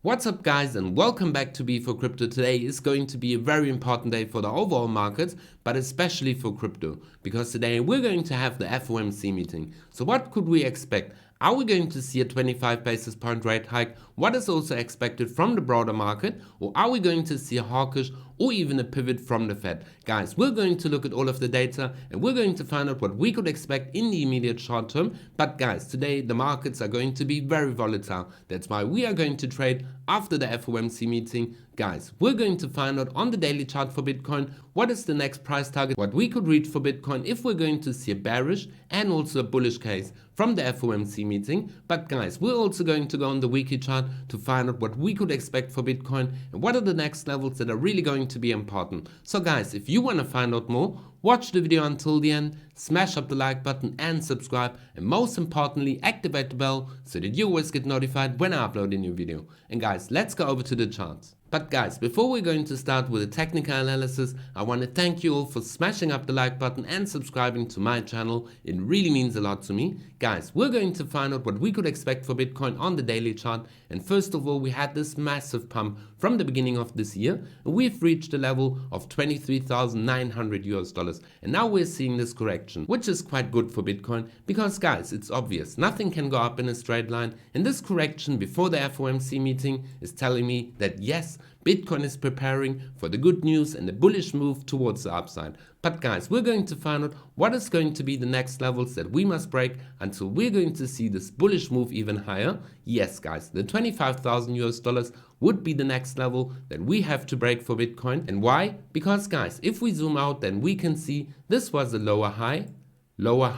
What's up guys, and welcome back to B for Crypto. Today is going to be a very important day for the overall markets, but especially for crypto, because today we're going to have the FOMC meeting. So what could we expect? Are we going to see a 25 basis point rate hike? What is also expected from the broader market? Or are we going to see a hawkish or even a pivot from the Fed? Guys, we're going to look at all of the data and we're going to find out what we could expect in the immediate short term. But guys, today the markets are going to be very volatile. That's why we are going to trade after the FOMC meeting. Guys, we're going to find out on the daily chart for Bitcoin what is the next price target, what we could reach for Bitcoin if we're going to see a bearish and also a bullish case from the FOMC meeting. But guys, we're also going to go on the weekly chart to find out what we could expect for Bitcoin and what are the next levels that are really going to be important. So guys, if you want to find out more, watch the video until the end, smash up the like button and subscribe, and most importantly activate the bell so that you always get notified when I upload a new video. And guys, let's go over to the charts. But guys, before we're going to start with a technical analysis, I want to thank you all for smashing up the like button and subscribing to my channel. It really means a lot to me. Guys, we're going to find out what we could expect for Bitcoin on the daily chart. And first of all, we had this massive pump from the beginning of this year. And we've reached a level of $23,900. And now we're seeing this correction, which is quite good for Bitcoin because guys, it's obvious. Nothing can go up in a straight line. And this correction before the FOMC meeting is telling me that yes, Bitcoin is preparing for the good news and the bullish move towards the upside. But guys, we're going to find out what is going to be the next levels that we must break until we're going to see this bullish move even higher. Yes guys, the $25,000 would be the next level that we have to break for Bitcoin. And why? Because guys, if we zoom out, then we can see this was a lower high for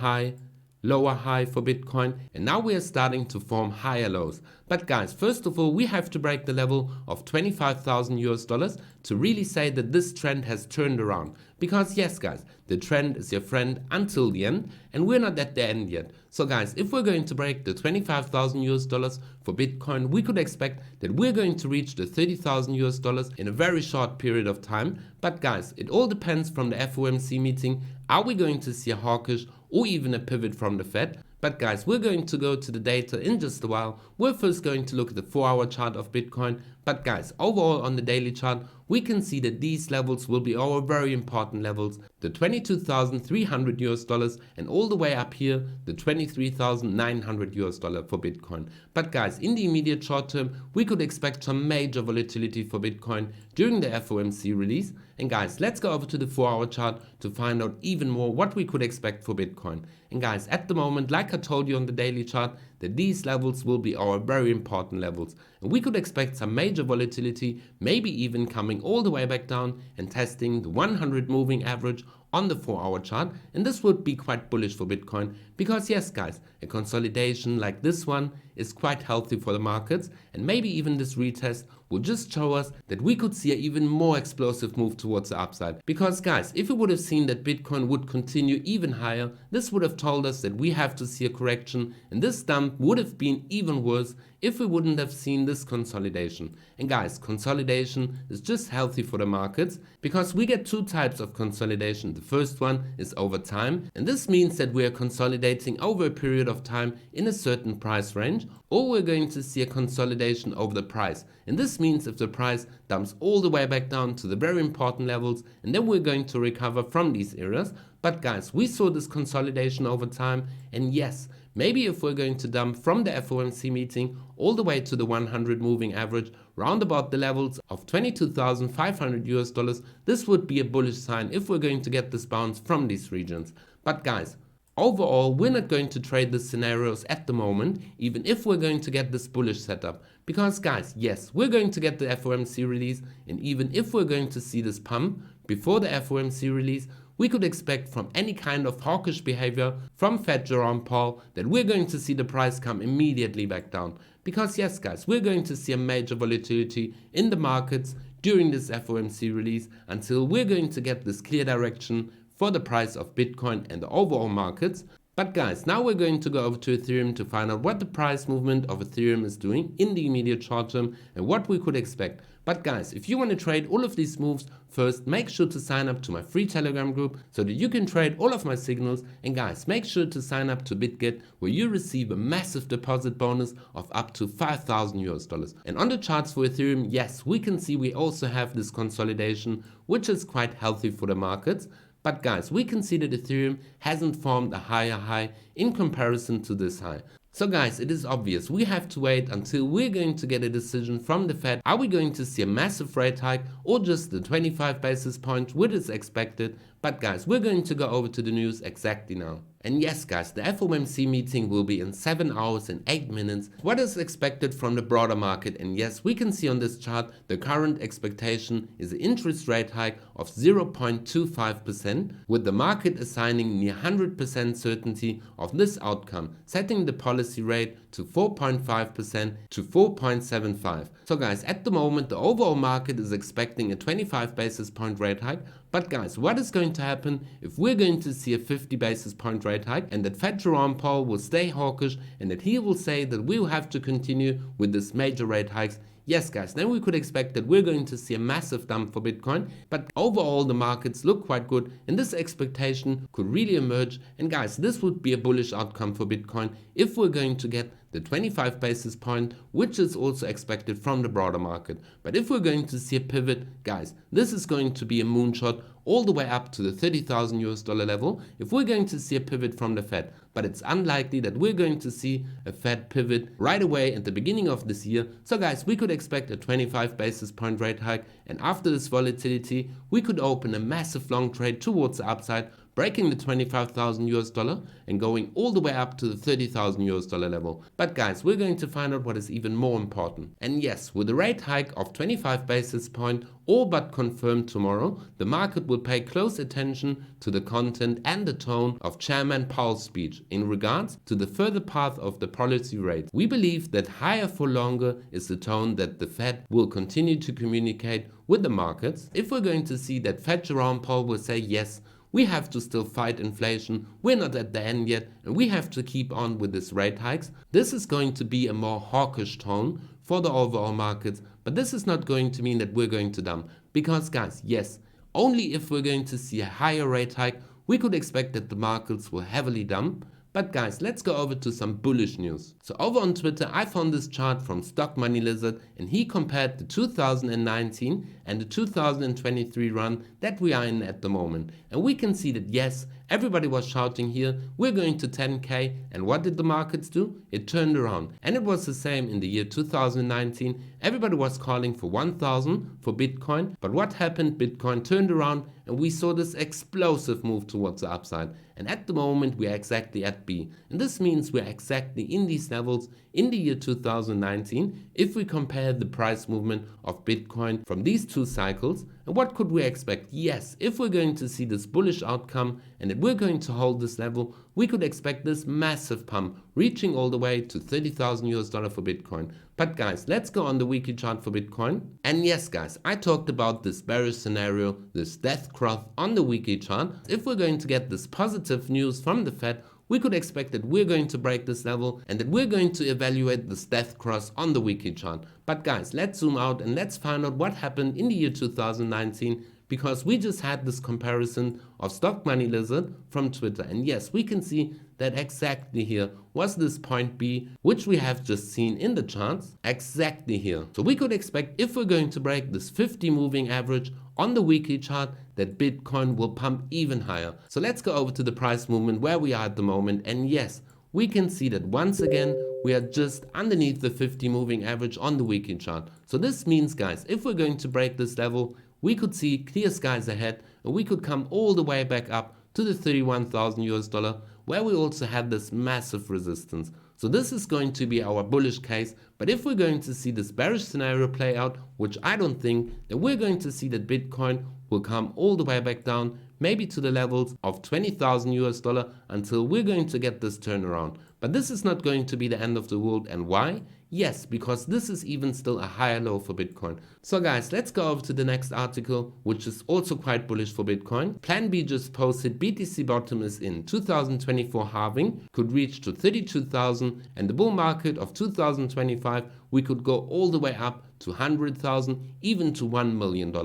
Bitcoin, and now we are starting to form higher lows. But guys, first of all, we have to break the level of $25,000 to really say that this trend has turned around. Because yes guys, the trend is your friend until the end, and we're not at the end yet. So guys, if we're going to break the $25,000 for Bitcoin, we could expect that we're going to reach the $30,000 in a very short period of time. But guys, it all depends from the FOMC meeting. Are we going to see a hawkish or even a pivot from the Fed? But guys, we're going to go to the data in just a while. We're first going to look at the 4-hour chart of Bitcoin. But guys, overall on the daily chart, we can see that these levels will be our very important levels. The $22,300 and all the way up here, the $23,900 for Bitcoin. But guys, in the immediate short term, we could expect some major volatility for Bitcoin during the FOMC release. And guys, let's go over to the 4-hour chart to find out even more what we could expect for Bitcoin. And guys, at the moment, like I told you on the daily chart, that these levels will be our very important levels. And we could expect some major volatility, maybe even coming all the way back down and testing the 100 moving average on the 4-hour chart. And this would be quite bullish for Bitcoin because yes guys, a consolidation like this one is quite healthy for the markets, and maybe even this retest will just show us that we could see an even more explosive move towards the upside. Because guys, if we would have seen that Bitcoin would continue even higher, this would have told us that we have to see a correction, and this dump would have been even worse if we wouldn't have seen this consolidation. And guys, consolidation is just healthy for the markets because we get two types of consolidation. The first one is over time, and this means that we are consolidating over a period of time in a certain price range, or we're going to see a consolidation over the price. And this means if the price dumps all the way back down to the very important levels, and then we're going to recover from these areas. But guys, we saw this consolidation over time, and yes, maybe if we're going to dump from the FOMC meeting all the way to the 100 moving average, round about the levels of $22,500, this would be a bullish sign if we're going to get this bounce from these regions. But guys, overall, we're not going to trade the scenarios at the moment, even if we're going to get this bullish setup. Because guys, yes, we're going to get the FOMC release, and even if we're going to see this pump before the FOMC release, we could expect from any kind of hawkish behavior from Fed Jerome Powell that we're going to see the price come immediately back down. Because yes guys, we're going to see a major volatility in the markets during this FOMC release until we're going to get this clear direction for the price of Bitcoin and the overall markets. But guys, now we're going to go over to Ethereum to find out what the price movement of Ethereum is doing in the immediate short term and what we could expect. But guys, if you want to trade all of these moves, first make sure to sign up to my free Telegram group so that you can trade all of my signals. And guys, make sure to sign up to BITGET where you receive a massive deposit bonus of up to $5,000. And on the charts for Ethereum, yes, we can see we also have this consolidation, which is quite healthy for the markets. But guys, we can see that Ethereum hasn't formed a higher high in comparison to this high. So guys, it is obvious we have to wait until we're going to get a decision from the Fed. Are we going to see a massive rate hike or just the 25 basis points which is expected? But guys, we're going to go over to the news exactly now. And yes guys, the FOMC meeting will be in 7 hours and 8 minutes. What is expected from the broader market? And yes, we can see on this chart the current expectation is an interest rate hike of 0.25%, with the market assigning near 100% certainty of this outcome, setting the policy rate to 4.5% to 4.75. So guys, at the moment the overall market is expecting a 25 basis point rate hike. But guys, what is going to happen if we're going to see a 50 basis point rate hike and that Fed Jerome Powell will stay hawkish and that he will say that we will have to continue with this major rate hikes? Yes guys, then we could expect that we're going to see a massive dump for Bitcoin, but overall the markets look quite good and this expectation could really emerge. And guys, this would be a bullish outcome for Bitcoin if we're going to get the 25 basis point, which is also expected from the broader market. But if we're going to see a pivot, guys, this is going to be a moonshot all the way up to the $30,000 level if we're going to see a pivot from the Fed. But it's unlikely that we're going to see a Fed pivot right away at the beginning of this year. So guys, we could expect a 25 basis point rate hike, and after this volatility we could open a massive long trade towards the upside, breaking the $25,000 and going all the way up to the $30,000 level. But guys, we're going to find out what is even more important. And yes, with a rate hike of 25 basis point all but confirmed tomorrow, the market will pay close attention to the content and the tone of Chairman Powell's speech in regards to the further path of the policy rate. We believe that higher for longer is the tone that the Fed will continue to communicate with the markets. If we're going to see that Fed Jerome Powell will say, yes, we have to still fight inflation, we're not at the end yet, and we have to keep on with this rate hikes, this is going to be a more hawkish tone for the overall markets. But this is not going to mean that we're going to dump, because guys, yes, only if we're going to see a higher rate hike we could expect that the markets will heavily dump. But guys, let's go over to some bullish news. So over on Twitter I found this chart from Stock Money Lizard, and he compared the 2019 and the 2023 run that we are in at the moment. And we can see that yes, everybody was shouting here, we're going to 10k, and what did the markets do? It turned around. And it was the same in the year 2019. Everybody was calling for 1000 for Bitcoin, but what happened? Bitcoin turned around and we saw this explosive move towards the upside. And at the moment we are exactly at B, and this means we are exactly in these levels in the year 2019 if we compare the price movement of Bitcoin from these two cycles. And what could we expect? Yes, if we're going to see this bullish outcome and that we're going to hold this level, we could expect this massive pump reaching all the way to $30,000 for Bitcoin. But guys, let's go on the weekly chart for Bitcoin. And yes guys, I talked about this bearish scenario, this death cross on the weekly chart. If we're going to get this positive news from the Fed, we could expect that we're going to break this level and that we're going to evaluate this death cross on the weekly chart. But guys, let's zoom out and let's find out what happened in the year 2019, because we just had this comparison of Stock Money Lizard from Twitter. And yes, we can see that exactly here was this point B, which we have just seen in the charts, exactly here. So we could expect, if we're going to break this 50 moving average on the weekly chart, that Bitcoin will pump even higher. So let's go over to the price movement where we are at the moment. And yes, we can see that once again we are just underneath the 50 moving average on the weekly chart. So this means guys, if we're going to break this level, we could see clear skies ahead and we could come all the way back up to the $31,000 where we also had this massive resistance. So this is going to be our bullish case. But if we're going to see this bearish scenario play out, which I don't think, then we're going to see that Bitcoin will come all the way back down, maybe to the levels of $20,000 until we're going to get this turnaround. But this is not going to be the end of the world. And why? Yes, because this is even still a higher low for Bitcoin. So guys, let's go over to the next article, which is also quite bullish for Bitcoin. Plan B just posted BTC bottom is in 2024 halving, could reach to 32,000, and the bull market of 2025, we could go all the way up to 100,000, even to $1 million.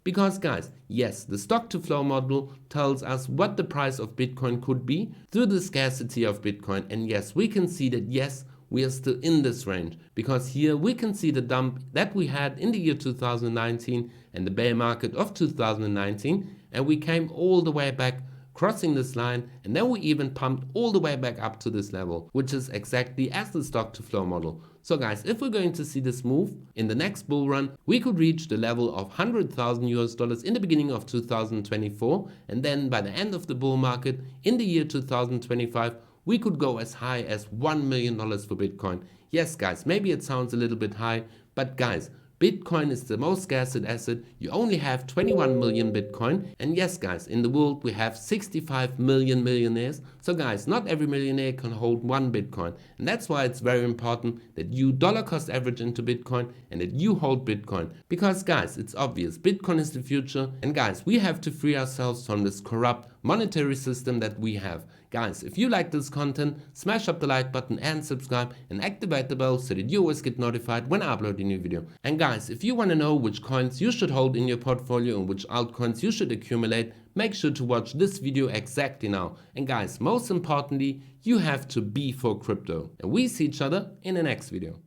Because guys, yes, the stock to flow model tells us what the price of Bitcoin could be through the scarcity of Bitcoin. And yes, we can see that yes, we are still in this range, because here we can see the dump that we had in the year 2019 and the bear market of 2019, and we came all the way back, crossing this line, and then we even pumped all the way back up to this level, which is exactly as the stock to flow model. So guys, if we're going to see this move in the next bull run, we could reach the level of 100,000 US dollars in the beginning of 2024, and then by the end of the bull market in the year 2025, we could go as high as $1 million for Bitcoin. Yes guys, maybe it sounds a little bit high, but guys, Bitcoin is the most scarce asset. You only have 21 million Bitcoin. And yes guys, in the world we have 65 million millionaires. So guys, not every millionaire can hold one Bitcoin. And that's why it's very important that you dollar cost average into Bitcoin and that you hold Bitcoin. Because guys, it's obvious, Bitcoin is the future. And guys, we have to free ourselves from this corrupt monetary system that we have. Guys, if you like this content, smash up the like button and subscribe and activate the bell so that you always get notified when I upload a new video. And guys, if you want to know which coins you should hold in your portfolio and which altcoins you should accumulate, make sure to watch this video exactly now. And guys, most importantly, you have to be for crypto. And we see each other in the next video.